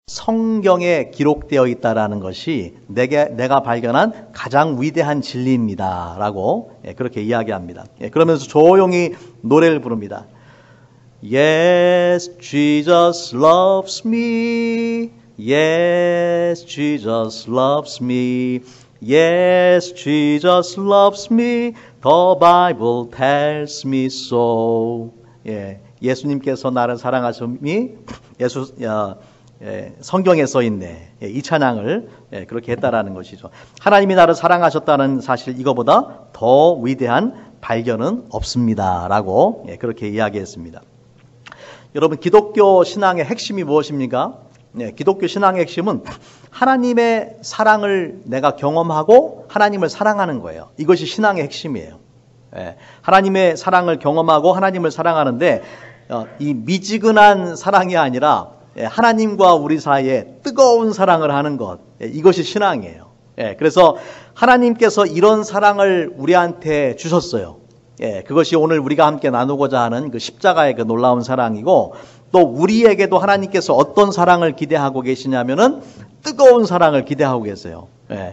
성경에 기록되어 있다라는 것이 내가 발견한 가장 위대한 진리입니다라고 그렇게 이야기합니다. 그러면서 조용히 노래를 부릅니다. Yes, Jesus loves me. Yes, Jesus loves me. Yes, Jesus loves me. The Bible tells me so. 예수님께서 나를 사랑하심이 성경에 써 있네. 이 찬양을 그렇게 했다라는 것이죠. 하나님이 나를 사랑하셨다는 사실 이거보다 더 위대한 발견은 없습니다라고 그렇게 이야기했습니다. 여러분, 기독교 신앙의 핵심이 무엇입니까? 기독교 신앙의 핵심은 하나님의 사랑을 내가 경험하고 하나님을 사랑하는 거예요. 이것이 신앙의 핵심이에요. 하나님의 사랑을 경험하고 하나님을 사랑하는데 이 미지근한 사랑이 아니라 하나님과 우리 사이에 뜨거운 사랑을 하는 것, 이것이 신앙이에요. 그래서 하나님께서 이런 사랑을 우리한테 주셨어요. 그것이 오늘 우리가 함께 나누고자 하는 그 십자가의 그 놀라운 사랑이고, 또 우리에게도 하나님께서 어떤 사랑을 기대하고 계시냐면은 뜨거운 사랑을 기대하고 계세요.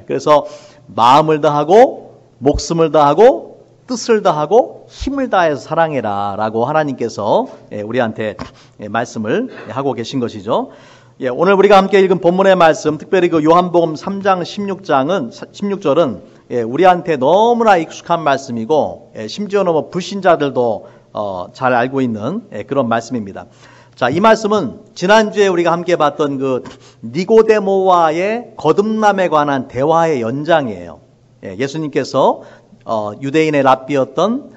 그래서 마음을 다하고 목숨을 다하고 뜻을 다하고 힘을 다해서 사랑해라 라고 하나님께서 우리한테 말씀을 하고 계신 것이죠. 오늘 우리가 함께 읽은 본문의 말씀, 특별히 그 요한복음 3장 16절은 우리한테 너무나 익숙한 말씀이고, 심지어는 뭐 불신자들도 잘 알고 있는 그런 말씀입니다. 자, 이 말씀은 지난주에 우리가 함께 봤던 그 니고데모와의 거듭남에 관한 대화의 연장이에요. 예수님께서 유대인의 랍비였던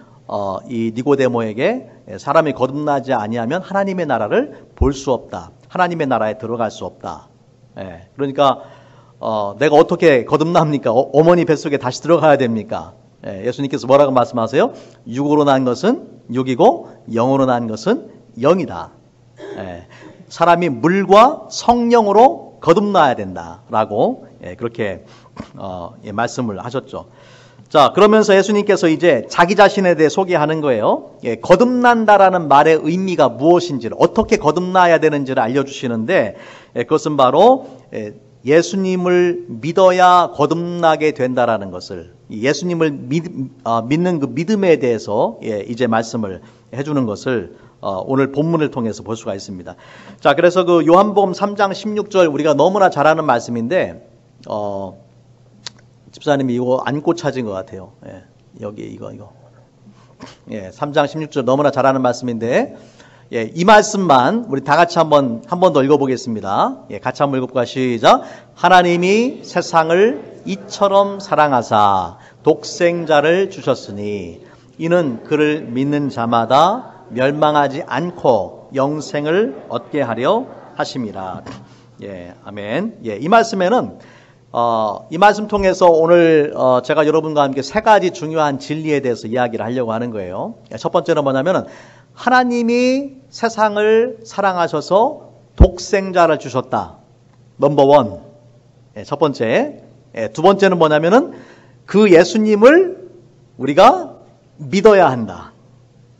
이 니고데모에게 사람이 거듭나지 아니하면 하나님의 나라를 볼 수 없다. 하나님의 나라에 들어갈 수 없다. 그러니까 내가 어떻게 거듭납니까? 어머니 뱃속에 다시 들어가야 됩니까? 예수님께서 뭐라고 말씀하세요? 육으로 난 것은 육이고 영으로 난 것은 영이다. 사람이 물과 성령으로 거듭나야 된다라고 그렇게 말씀을 하셨죠. 자, 그러면서 예수님께서 이제 자기 자신에 대해 소개하는 거예요. 거듭난다라는 말의 의미가 무엇인지를, 어떻게 거듭나야 되는지를 알려주시는데, 그것은 바로 예수님을 믿어야 거듭나게 된다라는 것을, 예수님을 믿는 그 믿음에 대해서 이제 말씀을 해주는 것을 오늘 본문을 통해서 볼 수가 있습니다. 자, 그래서 그 요한복음 3장 16절 우리가 너무나 잘 아는 말씀인데, 집사님이 이거 안 꽂혀진 것 같아요. 여기 이거. 3장 16절 너무나 잘 아는 말씀인데, 이 말씀만 우리 다 같이 한 번 더 읽어보겠습니다. 같이 한번 읽어볼까? 시작. 하나님이 세상을 이처럼 사랑하사 독생자를 주셨으니 이는 그를 믿는 자마다 멸망하지 않고 영생을 얻게 하려 하심이라. 아멘. 이 말씀에는 이 말씀 통해서 오늘 제가 여러분과 함께 세 가지 중요한 진리에 대해서 이야기를 하려고 하는 거예요. 첫 번째는 뭐냐면은 하나님이 세상을 사랑하셔서 독생자를 주셨다. 넘버 원. 첫 번째. 두 번째는 뭐냐면은 그 예수님을 우리가 믿어야 한다.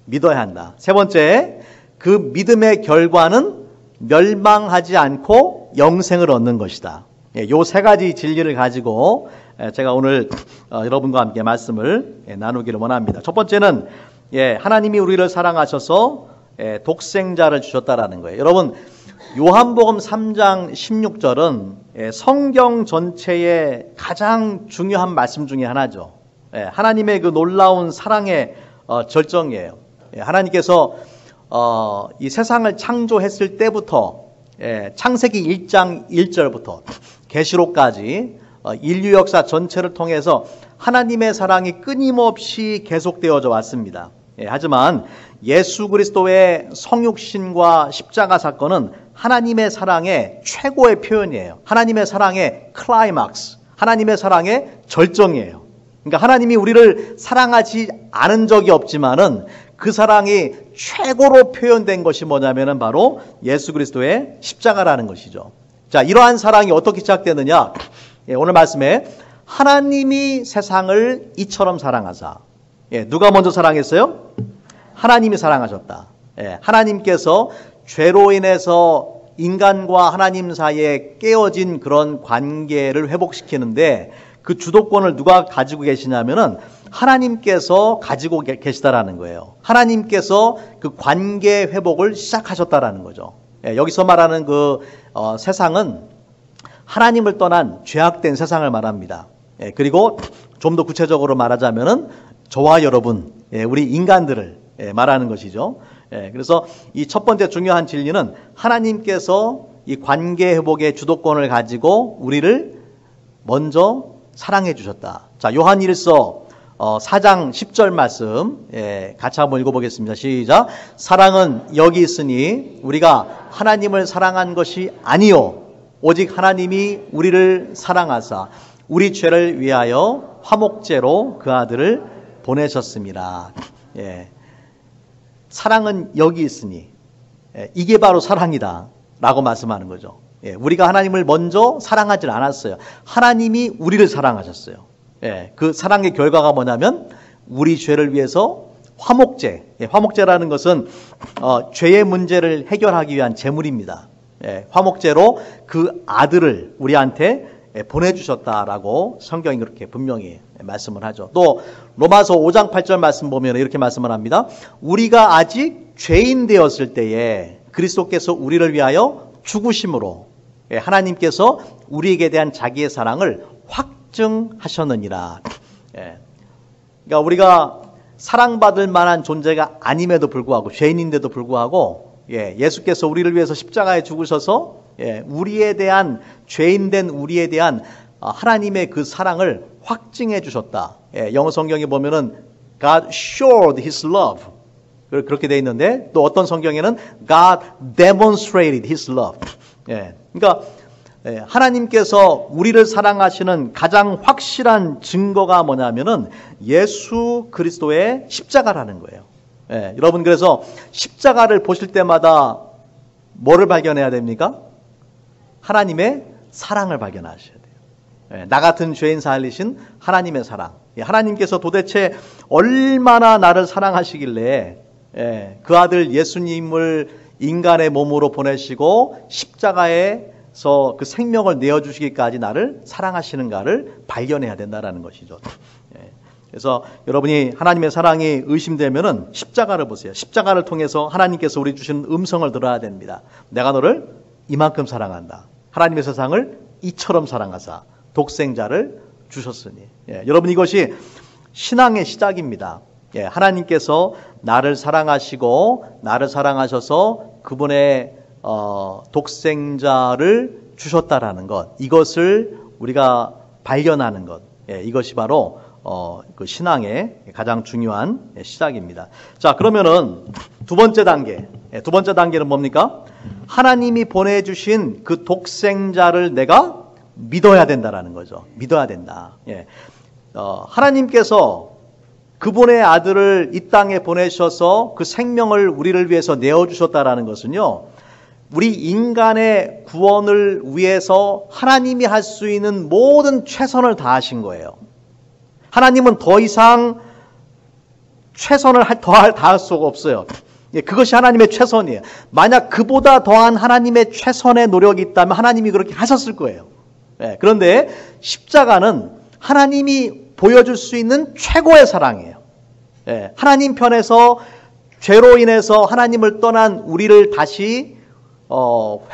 믿어야 한다. 세 번째, 그 믿음의 결과는 멸망하지 않고 영생을 얻는 것이다. 요 세 가지 진리를 가지고 제가 오늘 여러분과 함께 말씀을 나누기를 원합니다. 첫 번째는 하나님이 우리를 사랑하셔서 독생자를 주셨다라는 거예요. 여러분, 요한복음 3장 16절은 성경 전체의 가장 중요한 말씀 중에 하나죠. 하나님의 그 놀라운 사랑의 절정이에요. 하나님께서 이 세상을 창조했을 때부터 창세기 1장 1절부터 계시록까지 인류 역사 전체를 통해서 하나님의 사랑이 끊임없이 계속되어져 왔습니다. 하지만 예수 그리스도의 성육신과 십자가 사건은 하나님의 사랑의 최고의 표현이에요. 하나님의 사랑의 클라이막스, 하나님의 사랑의 절정이에요. 그러니까 하나님이 우리를 사랑하지 않은 적이 없지만은 그 사랑이 최고로 표현된 것이 뭐냐면은 바로 예수 그리스도의 십자가라는 것이죠. 자, 이러한 사랑이 어떻게 시작되느냐? 오늘 말씀에 하나님이 세상을 이처럼 사랑하사. 누가 먼저 사랑했어요? 하나님이 사랑하셨다. 하나님께서 죄로 인해서 인간과 하나님 사이에 깨어진 그런 관계를 회복시키는데 그 주도권을 누가 가지고 계시냐면은 하나님께서 가지고 계시다라는 거예요. 하나님께서 그 관계 회복을 시작하셨다라는 거죠. 여기서 말하는 세상은 하나님을 떠난 죄악된 세상을 말합니다. 그리고 좀 더 구체적으로 말하자면은 저와 여러분, 우리 인간들을 말하는 것이죠. 그래서 이 첫 번째 중요한 진리는 하나님께서 이 관계 회복의 주도권을 가지고 우리를 먼저 사랑해 주셨다. 자, 요한일서 4장 10절 말씀 같이 한번 읽어보겠습니다. 시작. 사랑은 여기 있으니 우리가 하나님을 사랑한 것이 아니요 오직 하나님이 우리를 사랑하사 우리 죄를 위하여 화목제로 그 아들을 보내셨습니다. 사랑은 여기 있으니 이게 바로 사랑이다 라고 말씀하는 거죠. 우리가 하나님을 먼저 사랑하지 않았어요. 하나님이 우리를 사랑하셨어요. 그 사랑의 결과가 뭐냐면 우리 죄를 위해서 화목제. 화목제라는 것은 죄의 문제를 해결하기 위한 제물입니다. 화목제로 그 아들을 우리한테 보내주셨다라고 성경이 그렇게 분명히 말씀을 하죠. 또 로마서 5장 8절 말씀 보면 이렇게 말씀을 합니다. 우리가 아직 죄인 되었을 때에 그리스도께서 우리를 위하여 죽으심으로 하나님께서 우리에게 대한 자기의 사랑을 확증하셨느니라. 그러니까 우리가 사랑받을 만한 존재가 아님에도 불구하고 죄인인데도 불구하고 예수께서 우리를 위해서 십자가에 죽으셔서 우리에 대한 죄인된 우리에 대한 하나님의 그 사랑을 확증해 주셨다. 영어 성경에 보면은 God showed His love 그렇게 돼 있는데 또 어떤 성경에는 God demonstrated His love. 그러니까 하나님께서 우리를 사랑하시는 가장 확실한 증거가 뭐냐면은 예수 그리스도의 십자가라는 거예요. 여러분 그래서 십자가를 보실 때마다 뭐를 발견해야 됩니까? 하나님의 사랑을 발견하셔야 돼요. 나 같은 죄인 살리신 하나님의 사랑. 하나님께서 도대체 얼마나 나를 사랑하시길래 그 아들 예수님을 인간의 몸으로 보내시고 십자가에서 그 생명을 내어주시기까지 나를 사랑하시는가를 발견해야 된다는 것이죠. 그래서 여러분이 하나님의 사랑이 의심되면은 십자가를 보세요. 십자가를 통해서 하나님께서 우리 주신 음성을 들어야 됩니다. 내가 너를 이만큼 사랑한다. 하나님의 세상을 이처럼 사랑하사 독생자를 주셨으니. 여러분 이것이 신앙의 시작입니다. 하나님께서 나를 사랑하시고 나를 사랑하셔서 그분의 독생자를 주셨다라는 것, 이것을 우리가 발견하는 것, 이것이 바로 그 신앙의 가장 중요한 시작입니다. 자, 그러면은 두 번째 단계는 뭡니까? 하나님이 보내주신 그 독생자를 내가 믿어야 된다라는 거죠. 믿어야 된다. 하나님께서 그분의 아들을 이 땅에 보내셔서 그 생명을 우리를 위해서 내어주셨다라는 것은요, 우리 인간의 구원을 위해서 하나님이 할 수 있는 모든 최선을 다하신 거예요. 하나님은 더 이상 최선을 다할 수가 없어요. 그것이 하나님의 최선이에요. 만약 그보다 더한 하나님의 최선의 노력이 있다면 하나님이 그렇게 하셨을 거예요. 그런데 십자가는 하나님이 보여줄 수 있는 최고의 사랑이에요. 하나님 편에서 죄로 인해서 하나님을 떠난 우리를 다시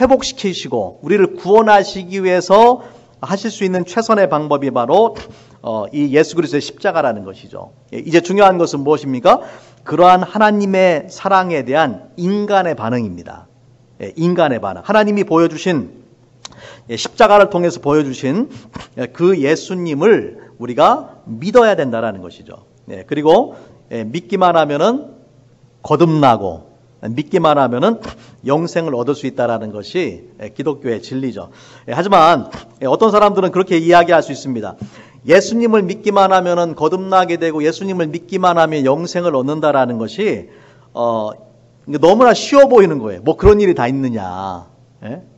회복시키시고 우리를 구원하시기 위해서 하실 수 있는 최선의 방법이 바로 이 예수 그리스도의 십자가라는 것이죠. 이제 중요한 것은 무엇입니까? 그러한 하나님의 사랑에 대한 인간의 반응입니다. 인간의 반응. 하나님이 보여주신 십자가를 통해서 보여주신 그 예수님을 우리가 믿어야 된다는 것이죠. 그리고 믿기만 하면은 거듭나고 믿기만 하면은 영생을 얻을 수 있다는 것이 기독교의 진리죠. 하지만 어떤 사람들은 그렇게 이야기할 수 있습니다. 예수님을 믿기만 하면은 거듭나게 되고 예수님을 믿기만 하면 영생을 얻는다라는 것이 너무나 쉬워 보이는 거예요. 뭐 그런 일이 다 있느냐.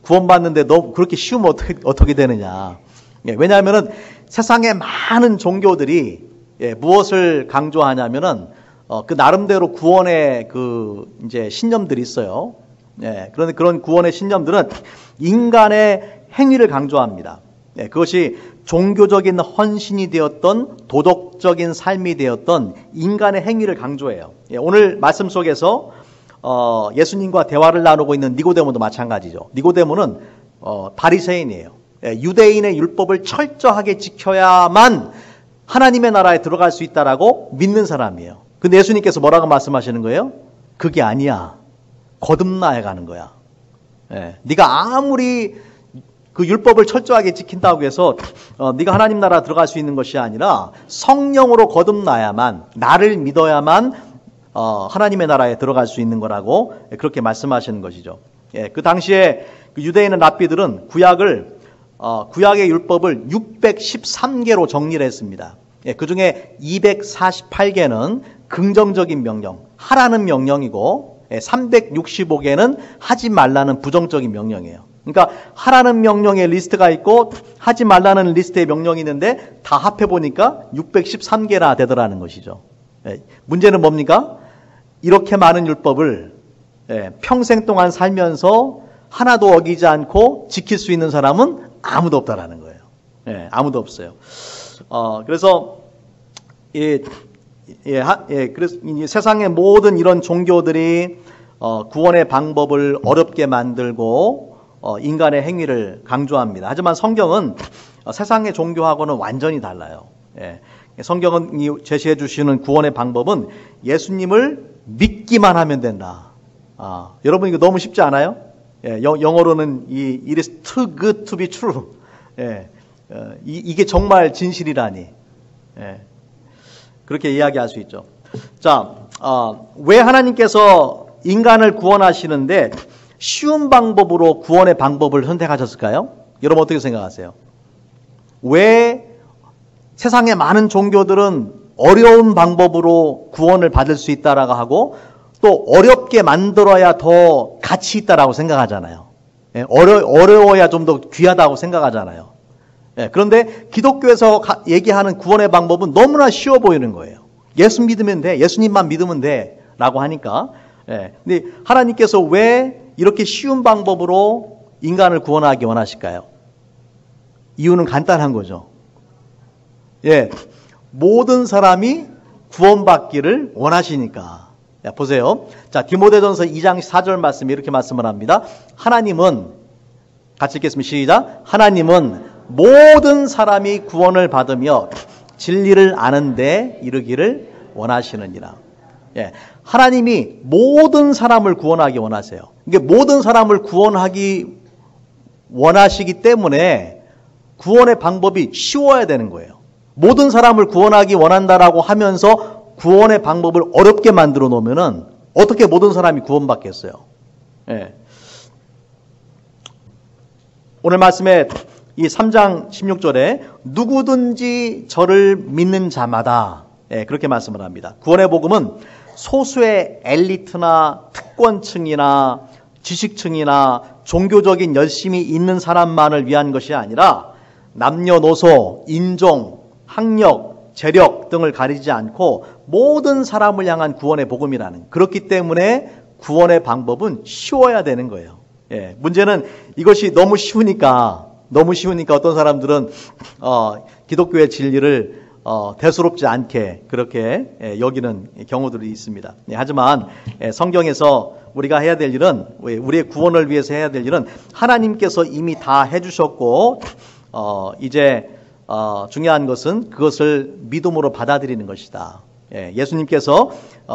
구원받는데 너 그렇게 쉬우면 어떻게 되느냐. 왜냐하면은 세상에 많은 종교들이 무엇을 강조하냐면은 그 나름대로 구원의 그 이제 신념들이 있어요. 예, 그런 구원의 신념들은 인간의 행위를 강조합니다. 예, 그것이 종교적인 헌신이 되었던 도덕적인 삶이 되었던 인간의 행위를 강조해요. 예, 오늘 말씀 속에서 예수님과 대화를 나누고 있는 니고데모도 마찬가지죠. 니고데모는 바리새인이에요. 예, 유대인의 율법을 철저하게 지켜야만 하나님의 나라에 들어갈 수 있다라고 믿는 사람이에요. 근데 예수님께서 뭐라고 말씀하시는 거예요? 그게 아니야. 거듭나야 가는 거야. 예, 네가 아무리 그 율법을 철저하게 지킨다고 해서 네가 하나님 나라 들어갈 수 있는 것이 아니라 성령으로 거듭나야만, 나를 믿어야만 하나님의 나라에 들어갈 수 있는 거라고 그렇게 말씀하시는 것이죠. 예, 그 당시에 그 유대인의 랍비들은 구약의 율법을 613개로 정리를 했습니다. 예, 그 중에 248개는 긍정적인 명령, 하라는 명령이고 365개는 하지 말라는 부정적인 명령이에요. 그러니까 하라는 명령의 리스트가 있고 하지 말라는 리스트의 명령이 있는데 다 합해보니까 613개나 되더라는 것이죠. 예, 문제는 뭡니까? 이렇게 많은 율법을 평생 동안 살면서 하나도 어기지 않고 지킬 수 있는 사람은 아무도 없다라는 거예요. 예, 아무도 없어요. 그래서 그래서 세상의 모든 이런 종교들이 구원의 방법을 어렵게 만들고 인간의 행위를 강조합니다. 하지만 성경은 세상의 종교하고는 완전히 달라요. 예, 성경은 제시해 주시는 구원의 방법은 예수님을 믿기만 하면 된다. 여러분 이거 너무 쉽지 않아요? 예, 영어로는 it is too good to be true. 예, 이게 정말 진실이라니. 예, 그렇게 이야기할 수 있죠. 자, 왜 하나님께서 인간을 구원하시는데 쉬운 방법으로 구원의 방법을 선택하셨을까요? 여러분 어떻게 생각하세요? 왜 세상의 많은 종교들은 어려운 방법으로 구원을 받을 수 있다라고 하고 또 어렵게 만들어야 더 가치 있다라고 생각하잖아요. 예, 어려워야 좀 더 귀하다고 생각하잖아요. 예, 그런데 기독교에서 얘기하는 구원의 방법은 너무나 쉬워 보이는 거예요. 예수 믿으면 돼. 예수님만 믿으면 돼. 라고 하니까. 예, 근데 하나님께서 왜 이렇게 쉬운 방법으로 인간을 구원하기 원하실까요? 이유는 간단한 거죠. 예, 모든 사람이 구원받기를 원하시니까. 야, 보세요. 자, 디모데전서 2장 4절 말씀이 이렇게 말씀을 합니다. 하나님은, 같이 읽겠습니다. 시작. 하나님은 모든 사람이 구원을 받으며 진리를 아는 데 이르기를 원하시느니라. 예, 하나님이 모든 사람을 구원하기 원하세요. 이게 모든 사람을 구원하기 원하시기 때문에 구원의 방법이 쉬워야 되는 거예요. 모든 사람을 구원하기 원한다라고 하면서 구원의 방법을 어렵게 만들어 놓으면은 어떻게 모든 사람이 구원받겠어요? 예. 오늘 말씀에 이 3장 16절에 누구든지 저를 믿는 자마다 그렇게 말씀을 합니다. 구원의 복음은 소수의 엘리트나 특권층이나 지식층이나 종교적인 열심이 있는 사람만을 위한 것이 아니라 남녀노소, 인종, 학력, 재력 등을 가리지 않고 모든 사람을 향한 구원의 복음이라는, 그렇기 때문에 구원의 방법은 쉬워야 되는 거예요. 예, 문제는 이것이 너무 쉬우니까 어떤 사람들은 기독교의 진리를 대수롭지 않게 그렇게 여기는 경우들이 있습니다. 예, 하지만 성경에서 우리가 해야 될 일은, 우리의 구원을 위해서 해야 될 일은 하나님께서 이미 다 해주셨고 이제 중요한 것은 그것을 믿음으로 받아들이는 것이다. 예, 예수님께서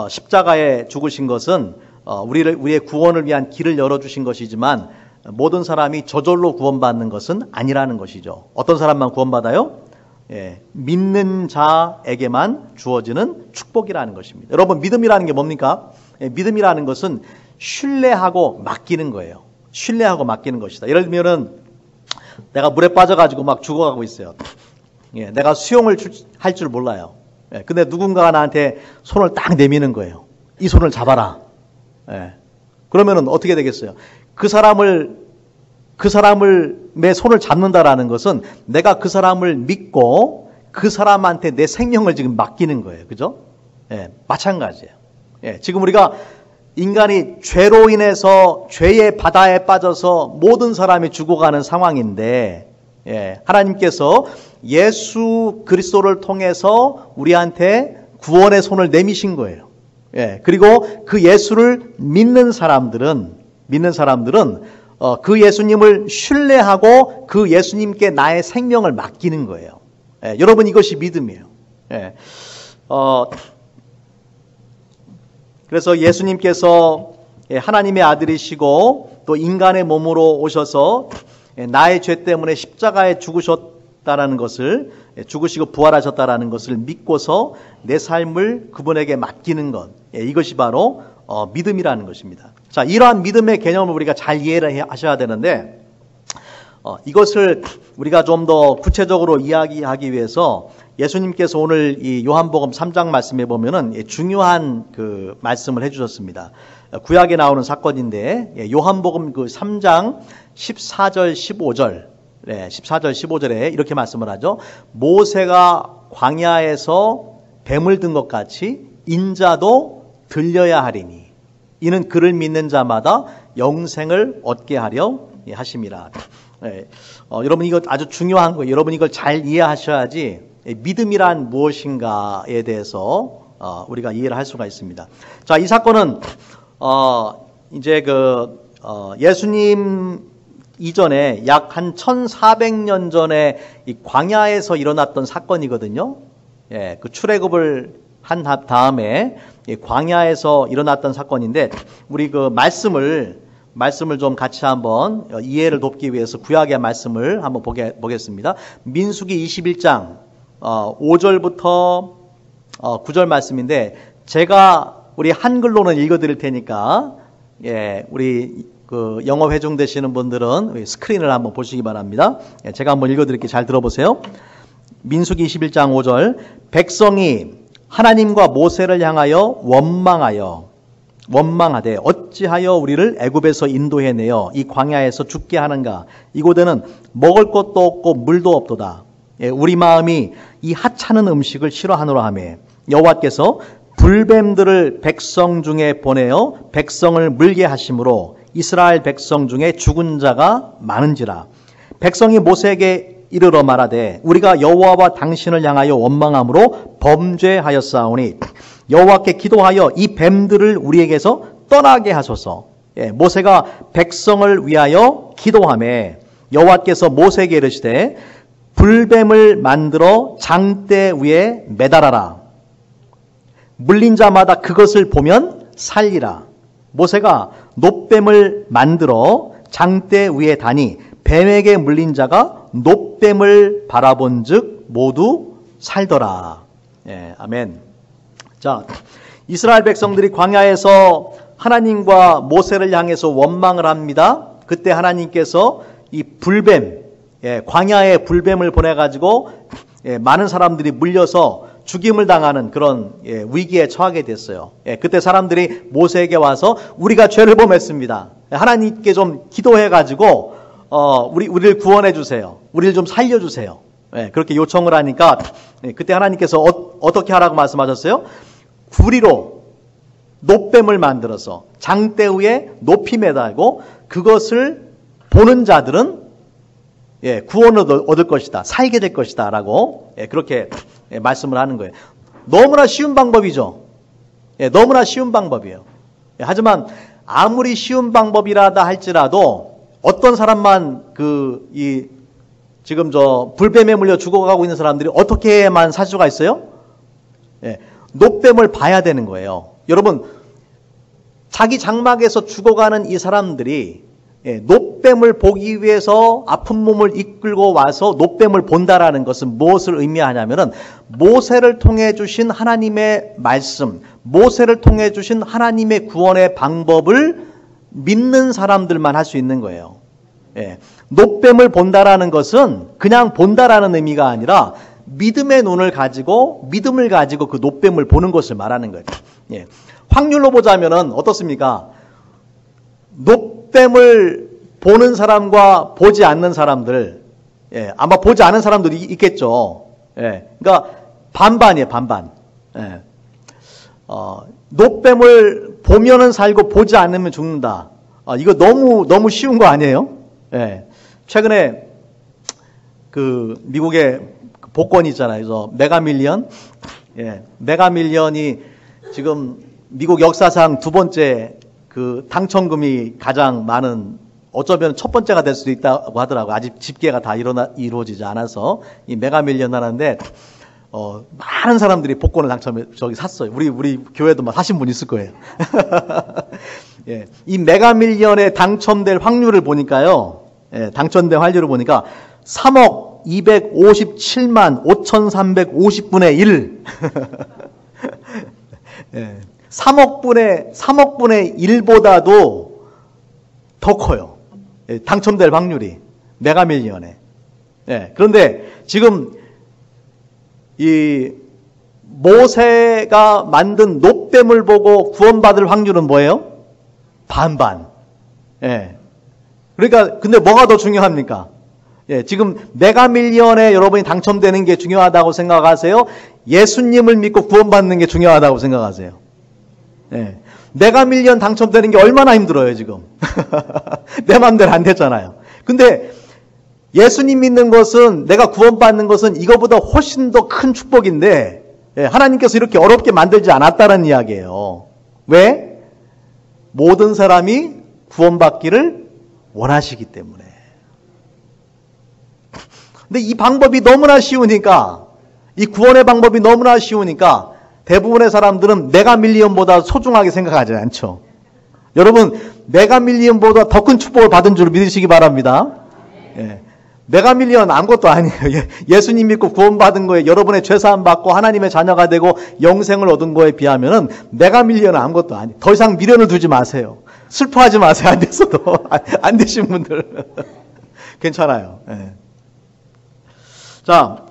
십자가에 죽으신 것은 우리의 구원을 위한 길을 열어주신 것이지만 모든 사람이 저절로 구원받는 것은 아니라는 것이죠. 어떤 사람만 구원받아요? 예, 믿는 자에게만 주어지는 축복이라는 것입니다. 여러분, 믿음이라는 게 뭡니까? 예, 믿음이라는 것은 신뢰하고 맡기는 거예요. 신뢰하고 맡기는 것이다. 예를 들면은 내가 물에 빠져가지고 막 죽어가고 있어요. 예, 내가 수영을 할 줄 몰라요. 예, 근데 누군가가 나한테 손을 딱 내미는 거예요. 이 손을 잡아라. 예, 그러면은 어떻게 되겠어요? 그 사람의 손을 잡는다라는 것은 내가 그 사람을 믿고 그 사람한테 내 생명을 지금 맡기는 거예요. 그죠? 예, 마찬가지예요. 예, 지금 우리가 인간이 죄로 인해서 죄의 바다에 빠져서 모든 사람이 죽어가는 상황인데, 하나님께서 예수 그리스도를 통해서 우리한테 구원의 손을 내미신 거예요. 그리고 그 예수를 믿는 사람들은 그 예수님을 신뢰하고 그 예수님께 나의 생명을 맡기는 거예요. 여러분, 이것이 믿음이에요. 그래서 예수님께서 하나님의 아들이시고 또 인간의 몸으로 오셔서 나의 죄 때문에 십자가에 죽으셨다라는 것을, 죽으시고 부활하셨다라는 것을 믿고서 내 삶을 그분에게 맡기는 것, 이것이 바로 믿음이라는 것입니다. 자, 이러한 믿음의 개념을 우리가 잘 이해를 하셔야 되는데, 이것을 우리가 좀 더 구체적으로 이야기하기 위해서 예수님께서 오늘 이 요한복음 3장 말씀에 보면은 중요한 그 말씀을 해주셨습니다. 구약에 나오는 사건인데, 요한복음 그 3장 14절 15절, 14절 15절에 이렇게 말씀을 하죠. 모세가 광야에서 뱀을 든 것 같이 인자도 들려야 하리니 이는 그를 믿는 자마다 영생을 얻게 하려 하심이라. 여러분, 이거 아주 중요한 거예요. 여러분, 이걸 잘 이해하셔야지 믿음이란 무엇인가에 대해서 우리가 이해를 할 수가 있습니다. 자, 이 사건은 이제 예수님 이전에 약 한 1400년 전에 이 광야에서 일어났던 사건이거든요. 그 출애굽을 한 다음에 광야에서 일어났던 사건인데, 우리 그 말씀을 좀 같이 한번 이해를 돕기 위해서 구약의 말씀을 한번 보겠습니다. 민수기 21장 5절부터 9절 말씀인데, 제가 우리 한글로는 읽어드릴 테니까, 우리 그 영어 회중 되시는 분들은 스크린을 한번 보시기 바랍니다. 제가 한번 읽어드릴게요. 잘 들어보세요. 민수기 21장 5절, 백성이 하나님과 모세를 향하여 원망하되 어찌하여 우리를 애굽에서 인도해내어 이 광야에서 죽게 하는가? 이곳에는 먹을 것도 없고 물도 없도다. 우리 마음이 이 하찮은 음식을 싫어하노라 하며, 여호와께서 불뱀들을 백성 중에 보내어 백성을 물게 하심으로 이스라엘 백성 중에 죽은 자가 많은지라. 백성이 모세에게 이르러 말하되 우리가 여호와와 당신을 향하여 원망함으로 범죄하였사오니 여호와께 기도하여 이 뱀들을 우리에게서 떠나게 하소서. 모세가 백성을 위하여 기도하매 여호와께서 모세에게 이르시되 불뱀을 만들어 장대 위에 매달아라. 물린 자마다 그것을 보면 살리라. 모세가 놋뱀을 만들어 장대 위에 다니 뱀에게 물린 자가 놋뱀을 바라본 즉 모두 살더라. 아멘. 자, 이스라엘 백성들이 광야에서 하나님과 모세를 향해서 원망을 합니다. 그때 하나님께서 이 불뱀, 광야에 불뱀을 보내가지고 많은 사람들이 물려서 죽임을 당하는 그런 위기에 처하게 됐어요. 그때 사람들이 모세에게 와서 우리가 죄를 범했습니다. 하나님께 좀 기도해가지고 우리를 구원해 주세요. 우리를 좀 살려주세요. 그렇게 요청을 하니까 그때 하나님께서 어떻게 하라고 말씀하셨어요? 구리로 놋뱀을 만들어서 장대 위에 높이 매달고 그것을 보는 자들은 구원을 얻을 것이다. 살게 될 것이다. 라고 그렇게 말씀을 하는 거예요. 너무나 쉬운 방법이죠. 너무나 쉬운 방법이에요. 하지만 아무리 쉬운 방법이라다 할지라도 어떤 사람만 지금 불뱀에 물려 죽어가고 있는 사람들이 어떻게만 살 수가 있어요? 놋뱀을 봐야 되는 거예요. 여러분, 자기 장막에서 죽어가는 이 사람들이 놋뱀을 보기 위해서 아픈 몸을 이끌고 와서 놋뱀을 본다라는 것은 무엇을 의미하냐면은 모세를 통해 주신 하나님의 말씀, 모세를 통해 주신 하나님의 구원의 방법을 믿는 사람들만 할 수 있는 거예요. 놋뱀을 본다라는 것은 그냥 본다라는 의미가 아니라 믿음의 눈을 가지고 믿음을 가지고 그 놋뱀을 보는 것을 말하는 거예요. 확률로 보자면은 어떻습니까? 놋뱀을 보는 사람과 보지 않는 사람들, 아마 보지 않은 사람들이 있겠죠. 그러니까 반반이에요, 반반. 놋뱀을 보면은 살고 보지 않으면 죽는다. 이거 너무 쉬운 거 아니에요? 예. 최근에 그 미국의 복권 있잖아요. 그래서 메가밀리언. 예. 메가밀리언이 지금 미국 역사상 두 번째 그 당첨금이 가장 많은, 어쩌면 첫 번째가 될 수도 있다고 하더라고요. 아직 집계가 다 이루어지지 않아서 이 메가밀리언 하는데 많은 사람들이 복권을 샀어요. 우리 교회도 막 사신 분 있을 거예요. 예, 이 메가밀리언에 당첨될 확률을 보니까요. 예, 당첨될 확률을 보니까 3억 257만 5,350분의 1. 예, 3억분의 1보다도 더 커요. 예, 당첨될 확률이 메가밀리언에. 예, 그런데 지금 이 모세가 만든 놋뱀을 보고 구원받을 확률은 뭐예요? 반반. 예. 그러니까 근데 뭐가 더 중요합니까? 예, 지금 메가밀리언에 여러분이 당첨되는 게 중요하다고 생각하세요? 예수님을 믿고 구원받는 게 중요하다고 생각하세요? 예. 메가밀리언 당첨되는 게 얼마나 힘들어요, 지금. 내 맘대로 안 됐잖아요. 근데 예수님 믿는 것은, 내가 구원받는 것은 이거보다 훨씬 더 큰 축복인데, 예, 하나님께서 이렇게 어렵게 만들지 않았다는 이야기예요. 왜? 모든 사람이 구원받기를 원하시기 때문에. 근데 이 방법이 너무나 쉬우니까, 이 구원의 방법이 너무나 쉬우니까 대부분의 사람들은 메가밀리언보다 소중하게 생각하지 않죠. 여러분, 메가밀리언보다 더 큰 축복을 받은 줄 믿으시기 바랍니다. 예. 메가밀리언 아무것도 아니에요. 예수님 믿고 구원받은 거에, 여러분의 죄사함 받고 하나님의 자녀가 되고 영생을 얻은 거에 비하면은 메가밀리언은 아무것도 아니에요. 더 이상 미련을 두지 마세요. 슬퍼하지 마세요. 안 됐어도. 안 되신 분들. 괜찮아요. 예. 자,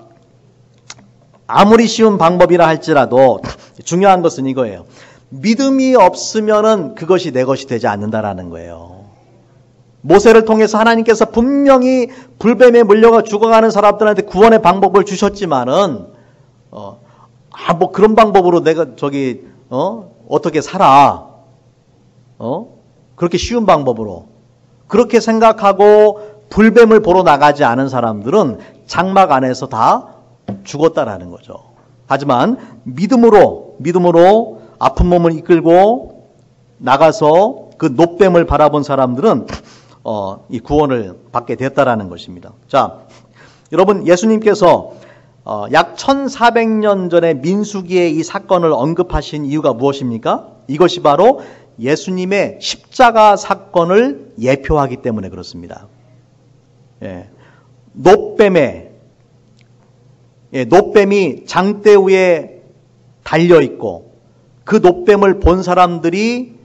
아무리 쉬운 방법이라 할지라도 중요한 것은 이거예요. 믿음이 없으면은 그것이 내 것이 되지 않는다라는 거예요. 모세를 통해서 하나님께서 분명히 불뱀에 물려가 죽어가는 사람들한테 구원의 방법을 주셨지만은, 뭐 그런 방법으로 내가 어떻게 살아. 그렇게 쉬운 방법으로. 그렇게 생각하고 불뱀을 보러 나가지 않은 사람들은 장막 안에서 다 죽었다라는 거죠. 하지만 믿음으로 아픈 몸을 이끌고 나가서 그 놋뱀을 바라본 사람들은 이 구원을 받게 됐다라는 것입니다. 자, 여러분, 예수님께서 약 1400년 전에 민수기에 이 사건을 언급하신 이유가 무엇입니까? 이것이 바로 예수님의 십자가 사건을 예표하기 때문에 그렇습니다. 예. 놋뱀이 장대 위에 달려있고 그 놋뱀을 본 사람들이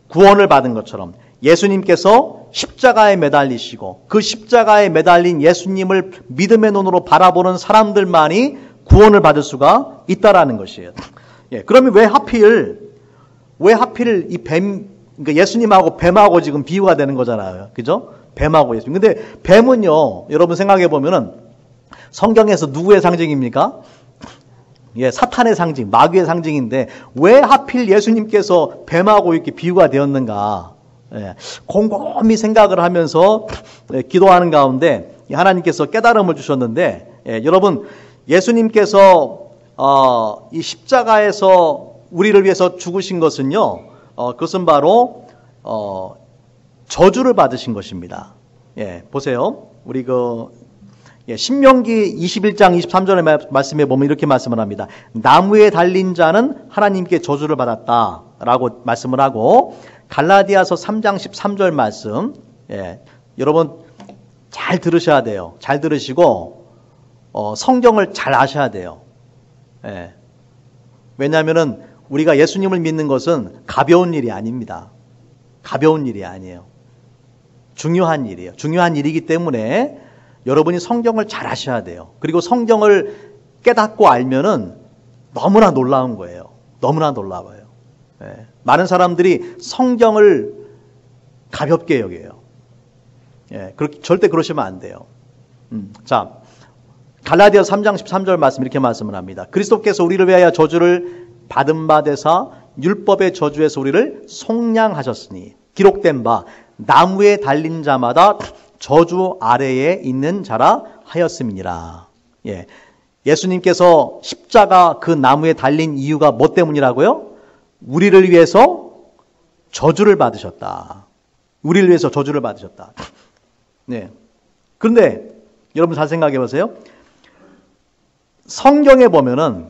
구원을 받은 것처럼 예수님께서 십자가에 매달리시고 그 십자가에 매달린 예수님을 믿음의 눈으로 바라보는 사람들만이 구원을 받을 수가 있다라는 것이에요. 예, 그러면 왜 하필 이 그러니까 예수님하고 뱀하고 지금 비유가 되는 거잖아요. 그죠? 뱀하고 예수님. 근데 뱀은요, 여러분 생각해 보면은 성경에서 누구의 상징입니까? 예, 사탄의 상징, 마귀의 상징인데 왜 하필 예수님께서 뱀하고 이렇게 비유가 되었는가? 예, 곰곰이 생각을 하면서 기도하는 가운데 하나님께서 깨달음을 주셨는데, 여러분, 예수님께서 이 십자가에서 우리를 위해서 죽으신 것은요, 그것은 바로 저주를 받으신 것입니다. 예, 보세요. 우리 신명기 21장 23절의 말씀에 보면 이렇게 말씀을 합니다. 나무에 달린 자는 하나님께 저주를 받았다라고 말씀을 하고, 갈라디아서 3장 13절 말씀, 예, 여러분 잘 들으셔야 돼요. 잘 들으시고 성경을 잘 아셔야 돼요. 예, 왜냐하면은 우리가 예수님을 믿는 것은 가벼운 일이 아닙니다. 가벼운 일이 아니에요. 중요한 일이에요. 중요한 일이기 때문에 여러분이 성경을 잘 아셔야 돼요. 그리고 성경을 깨닫고 알면은 너무나 놀라운 거예요. 너무나 놀라워요. 예. 많은 사람들이 성경을 가볍게 여겨요. 예. 절대 그러시면 안 돼요. 자, 갈라디아 3장 13절 말씀 이렇게 말씀을 합니다. 그리스도께서 우리를 위하여 저주를 받은 바 되사 율법의 저주에서 우리를 속량하셨으니 기록된 바 나무에 달린 자마다 저주 아래에 있는 자라 하였음이니라. 예. 예수님께서 십자가 그 나무에 달린 이유가 뭐 때문이라고요? 우리를 위해서 저주를 받으셨다. 우리를 위해서 저주를 받으셨다. 네. 그런데 여러분 잘 생각해 보세요. 성경에 보면은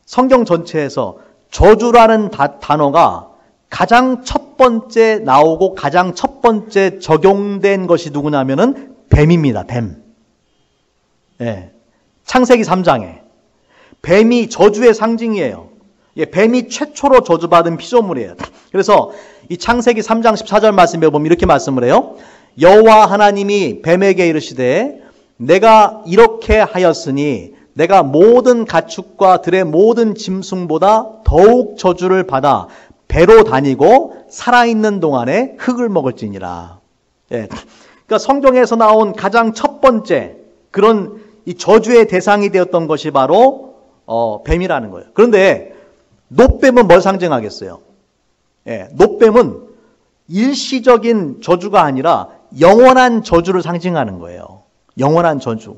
성경 전체에서 저주라는 단어가 가장 첫 번째 나오고 가장 첫 번째 적용된 것이 누구냐면은 뱀입니다. 뱀. 예. 창세기 3장에 뱀이 저주의 상징이에요. 예, 뱀이 최초로 저주받은 피조물이에요. 그래서 이 창세기 3장 14절 말씀에 보면 이렇게 말씀을 해요. 여호와 하나님이 뱀에게 이르시되 내가 이렇게 하였으니 내가 모든 가축과 들의 모든 짐승보다 더욱 저주를 받아 배로 다니고 살아있는 동안에 흙을 먹을지니라. 예. 그러니까 성경에서 나온 가장 첫 번째 그런 이 저주의 대상이 되었던 것이 바로 뱀이라는 거예요. 그런데 놋뱀은 뭘 상징하겠어요? 예, 놋뱀은 일시적인 저주가 아니라 영원한 저주를 상징하는 거예요. 영원한 저주.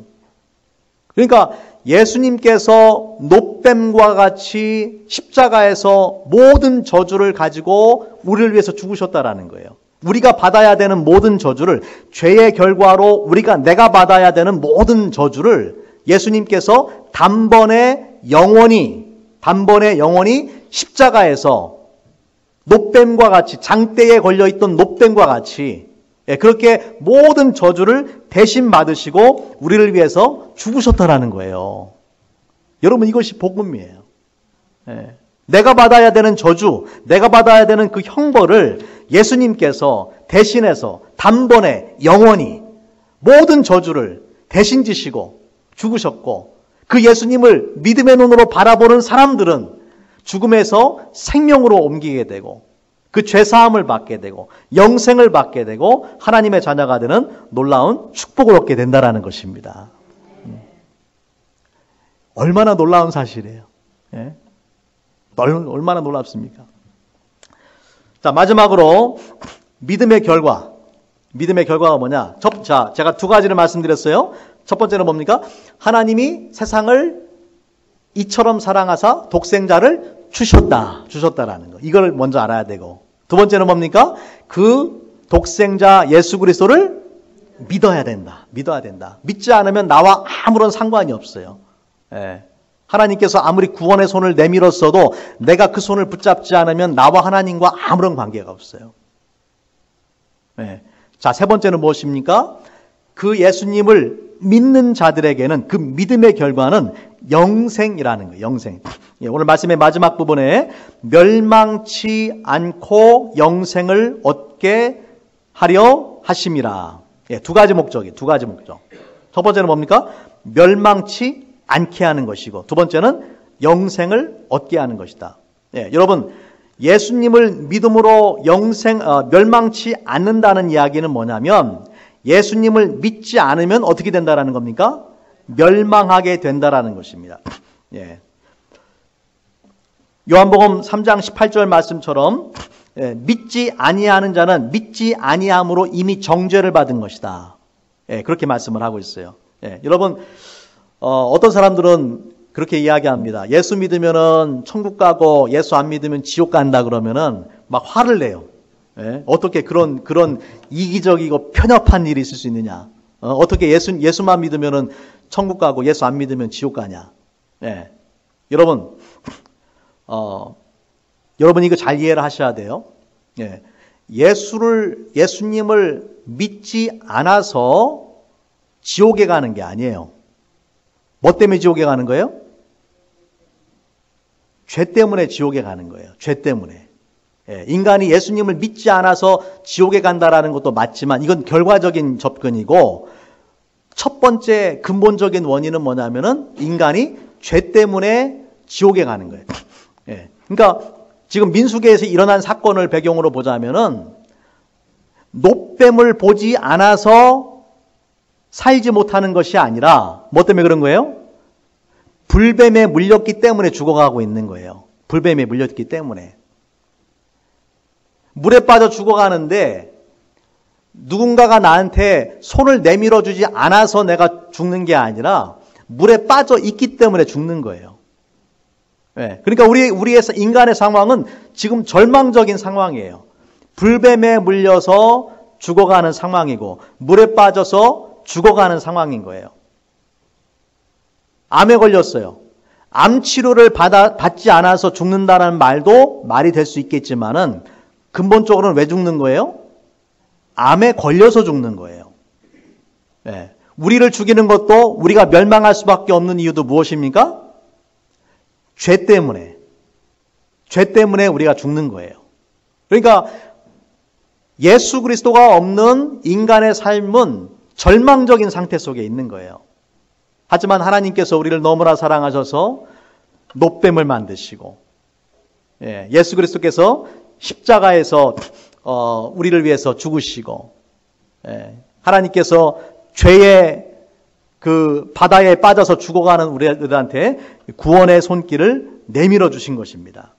그러니까 예수님께서 놋뱀과 같이 십자가에서 모든 저주를 가지고 우리를 위해서 죽으셨다라는 거예요. 우리가 받아야 되는 모든 저주를, 죄의 결과로 내가 받아야 되는 모든 저주를 예수님께서 단번에 영원히 십자가에서 놋뱀과 같이, 장대에 걸려있던 놋뱀과 같이 그렇게 모든 저주를 대신 받으시고 우리를 위해서 죽으셨다라는 거예요. 여러분, 이것이 복음이에요. 내가 받아야 되는 저주, 내가 받아야 되는 그 형벌을 예수님께서 대신해서 단번에 영원히 모든 저주를 대신 지시고 죽으셨고, 그 예수님을 믿음의 눈으로 바라보는 사람들은 죽음에서 생명으로 옮기게 되고 그 죄사함을 받게 되고 영생을 받게 되고 하나님의 자녀가 되는 놀라운 축복을 얻게 된다는 것입니다. 얼마나 놀라운 사실이에요. 예? 얼마나 놀랍습니까? 자, 마지막으로 믿음의 결과가 뭐냐? 제가 두 가지를 말씀드렸어요. 첫 번째는 뭡니까? 하나님이 세상을 이처럼 사랑하사 독생자를 주셨다라는 거. 이걸 먼저 알아야 되고, 두 번째는 뭡니까? 그 독생자 예수 그리스도를 믿어야 된다. 믿지 않으면 나와 아무런 상관이 없어요. 예. 하나님께서 아무리 구원의 손을 내밀었어도 내가 그 손을 붙잡지 않으면 나와 하나님과 아무런 관계가 없어요. 예. 자, 세 번째는 무엇입니까? 그 예수님을 믿는 자들에게는 그 믿음의 결과는 영생이라는 거예요. 영생. 예, 오늘 말씀의 마지막 부분에 멸망치 않고 영생을 얻게 하려 하심이라. 예, 두 가지 목적. 첫 번째는 뭡니까? 멸망치 않게 하는 것이고, 두 번째는 영생을 얻게 하는 것이다. 예, 여러분, 예수님을 믿음으로 멸망치 않는다는 이야기는 뭐냐면, 예수님을 믿지 않으면 어떻게 된다라는 겁니까? 멸망하게 된다라는 것입니다. 예. 요한복음 3장 18절 말씀처럼 믿지 아니하는 자는 믿지 아니함으로 이미 정죄를 받은 것이다. 예, 그렇게 말씀을 하고 있어요. 예, 여러분, 어떤 사람들은 그렇게 이야기합니다. 예수 믿으면은 천국 가고 예수 안 믿으면 지옥 간다 그러면은 막 화를 내요. 예? 어떻게 그런 이기적이고 편협한 일이 있을 수 있느냐? 어떻게 예수만 믿으면은 천국 가고 예수 안 믿으면 지옥 가냐? 예. 여러분, 여러분 이거 잘 이해를 하셔야 돼요. 예. 예수님을 믿지 않아서 지옥에 가는 게 아니에요. 뭐 때문에 지옥에 가는 거예요? 죄 때문에 지옥에 가는 거예요. 죄 때문에. 예, 인간이 예수님을 믿지 않아서 지옥에 간다라는 것도 맞지만 이건 결과적인 접근이고, 첫 번째 근본적인 원인은 뭐냐면은 인간이 죄 때문에 지옥에 가는 거예요. 예, 그러니까 지금 민수기에서 일어난 사건을 배경으로 보자면은 놋뱀을 보지 않아서 살지 못하는 것이 아니라 뭐 때문에 그런 거예요? 불뱀에 물렸기 때문에 죽어가고 있는 거예요. 불뱀에 물렸기 때문에. 물에 빠져 죽어가는데 누군가가 나한테 손을 내밀어 주지 않아서 내가 죽는 게 아니라 물에 빠져 있기 때문에 죽는 거예요. 네. 그러니까 우리의 인간의 상황은 지금 절망적인 상황이에요. 불뱀에 물려서 죽어가는 상황이고 물에 빠져서 죽어가는 상황인 거예요. 암에 걸렸어요. 암 치료를 받지 않아서 죽는다는 말도 말이 될 수 있겠지만은 근본적으로는 왜 죽는 거예요? 암에 걸려서 죽는 거예요. 네. 우리를 죽이는 것도 우리가 멸망할 수밖에 없는 이유도 무엇입니까? 죄 때문에. 죄 때문에 우리가 죽는 거예요. 그러니까 예수 그리스도가 없는 인간의 삶은 절망적인 상태 속에 있는 거예요. 하지만 하나님께서 우리를 너무나 사랑하셔서 놋뱀을 만드시고 예수 그리스도께서 십자가에서 우리를 위해서 죽으시고 하나님께서 죄의 그 바다에 빠져서 죽어가는 우리들한테 구원의 손길을 내밀어 주신 것입니다.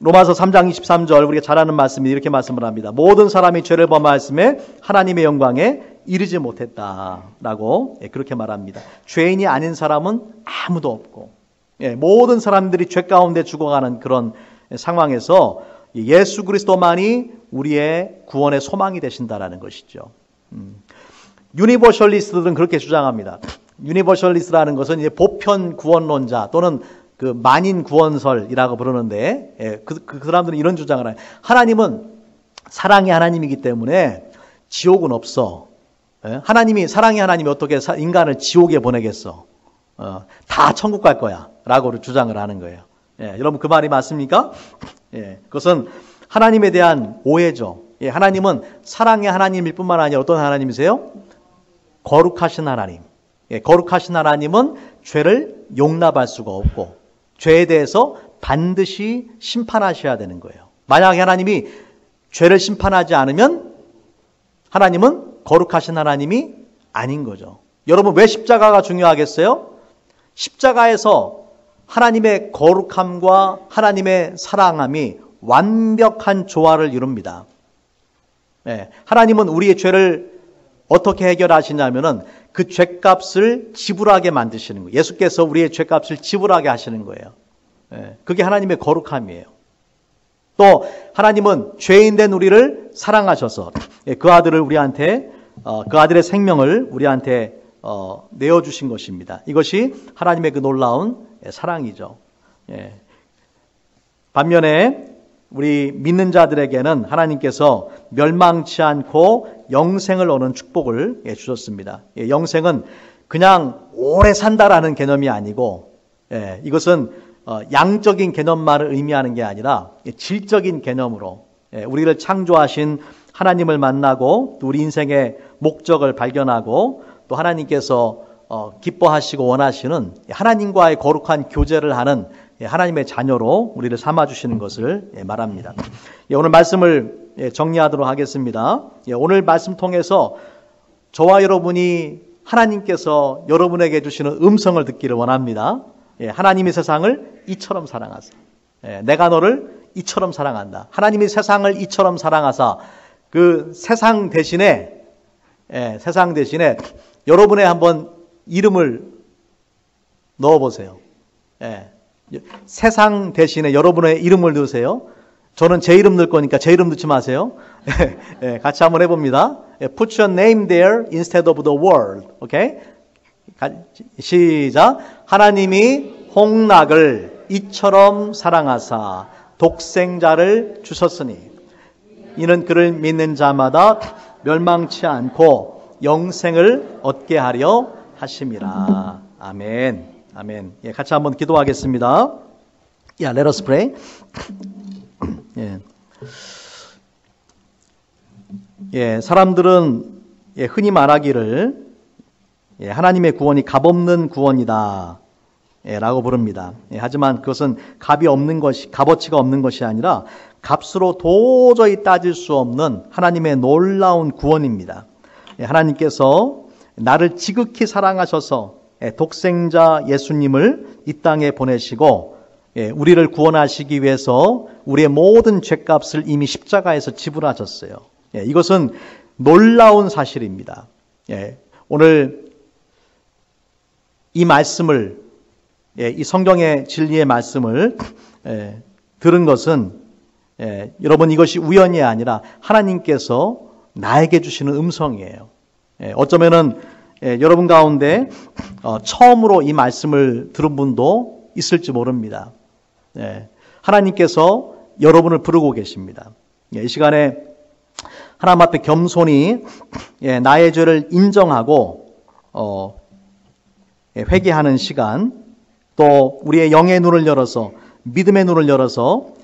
로마서 3장 23절 우리가 잘 아는 말씀이 이렇게 말씀을 합니다. 모든 사람이 죄를 범하였음에 하나님의 영광에 이르지 못했다라고 그렇게 말합니다. 죄인이 아닌 사람은 아무도 없고 모든 사람들이 죄 가운데 죽어가는 그런 상황에서 예수 그리스도만이 우리의 구원의 소망이 되신다라는 것이죠. 유니버셜리스트들은 그렇게 주장합니다. 유니버셜리스트라는 것은 이제 보편 구원론자 또는 그 만인 구원설이라고 부르는데 그 사람들은 이런 주장을 해요. 하나님은 사랑의 하나님이기 때문에 지옥은 없어. 하나님이 사랑의 하나님이 어떻게 인간을 지옥에 보내겠어? 다 천국 갈 거야 라고 주장을 하는 거예요. 여러분 그 말이 맞습니까? 그것은 하나님에 대한 오해죠. 하나님은 사랑의 하나님일 뿐만 아니라 어떤 하나님이세요? 거룩하신 하나님. 거룩하신 하나님은 죄를 용납할 수가 없고 죄에 대해서 반드시 심판하셔야 되는 거예요. 만약에 하나님이 죄를 심판하지 않으면 하나님은 거룩하신 하나님이 아닌 거죠. 여러분 왜 십자가가 중요하겠어요? 십자가에서 하나님의 거룩함과 하나님의 사랑함이 완벽한 조화를 이룹니다. 하나님은 우리의 죄를 어떻게 해결하시냐면은 그 죄값을 지불하게 만드시는 거예요. 예수께서 우리의 죄값을 지불하게 하시는 거예요. 그게 하나님의 거룩함이에요. 또 하나님은 죄인된 우리를 사랑하셔서 그 아들을 우리한테 그 아들의 생명을 우리한테 내어주신 것입니다. 이것이 하나님의 그 놀라운 사랑이죠. 반면에 우리 믿는 자들에게는 하나님께서 멸망치 않고 영생을 얻는 축복을 주셨습니다. 영생은 그냥 오래 산다라는 개념이 아니고 이것은 양적인 개념만을 의미하는 게 아니라 질적인 개념으로 우리를 창조하신 하나님을 만나고 또 우리 인생의 목적을 발견하고 또 하나님께서 기뻐하시고 원하시는 하나님과의 거룩한 교제를 하는 하나님의 자녀로 우리를 삼아주시는 것을 말합니다. 오늘 말씀을 정리하도록 하겠습니다. 오늘 말씀 통해서 저와 여러분이 하나님께서 여러분에게 주시는 음성을 듣기를 원합니다. 하나님이 세상을 이처럼 사랑하사 내가 너를 이처럼 사랑한다. 하나님이 세상을 이처럼 사랑하사 그 세상 대신에 여러분의 한번 이름을 넣어보세요. 세상 대신에 여러분의 이름을 넣으세요. 저는 제 이름 넣을 거니까 제 이름 넣지 마세요. 같이 한번 해봅니다. Put your name there instead of the world. 오케이? 시작. 하나님이 홍락을 이처럼 사랑하사 독생자를 주셨으니 이는 그를 믿는 자마다 멸망치 않고 영생을 얻게 하려 하심이라. 아멘. 아멘. 같이 한번 기도하겠습니다. Let us pray. 사람들은 흔히 말하기를 하나님의 구원이 값없는 구원이다 라고 부릅니다. 하지만 그것은 값어치가 없는 것이 아니라 값으로 도저히 따질 수 없는 하나님의 놀라운 구원입니다. 하나님께서 나를 지극히 사랑하셔서 독생자 예수님을 이 땅에 보내시고 우리를 구원하시기 위해서 우리의 모든 죄값을 이미 십자가에서 지불하셨어요. 이것은 놀라운 사실입니다. 오늘 이 말씀을, 이 성경의 진리의 말씀을 들은 것은 여러분 이것이 우연이 아니라 하나님께서 나에게 주시는 음성이에요. 어쩌면은 여러분 가운데 처음으로 이 말씀을 들은 분도 있을지 모릅니다. 하나님께서 여러분을 부르고 계십니다. 이 시간에 하나님 앞에 겸손히 나의 죄를 인정하고 회개하는 시간, 또 우리의 영의 눈을 열어서 믿음의 눈을 열어서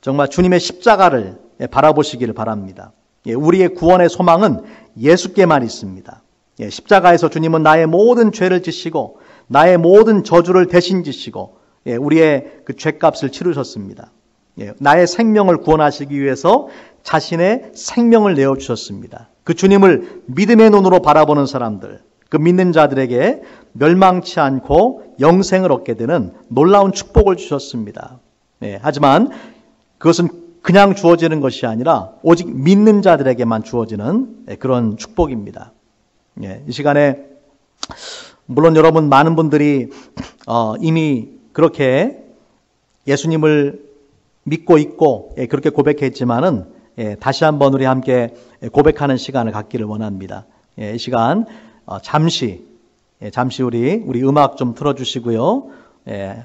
정말 주님의 십자가를 바라보시기를 바랍니다. 우리의 구원의 소망은 예수께만 있습니다. 십자가에서 주님은 나의 모든 죄를 지시고 나의 모든 저주를 대신 지시고 우리의 그 죄값을 치르셨습니다. 나의 생명을 구원하시기 위해서 자신의 생명을 내어주셨습니다. 그 주님을 믿음의 눈으로 바라보는 사람들, 그 믿는 자들에게 멸망치 않고 영생을 얻게 되는 놀라운 축복을 주셨습니다. 하지만 그것은 그냥 주어지는 것이 아니라 오직 믿는 자들에게만 주어지는 그런 축복입니다. 이 시간에 물론 여러분 많은 분들이 이미 그렇게 예수님을 믿고 있고 그렇게 고백했지만은 다시 한번 우리 함께 고백하는 시간을 갖기를 원합니다. 이 시간 잠시 우리 음악 좀 틀어주시고요.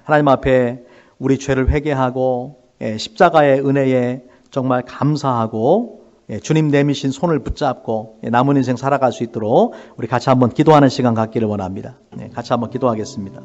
하나님 앞에 우리 죄를 회개하고 십자가의 은혜에 정말 감사하고 주님 내미신 손을 붙잡고 남은 인생 살아갈 수 있도록 우리 같이 한번 기도하는 시간 갖기를 원합니다. 같이 한번 기도하겠습니다.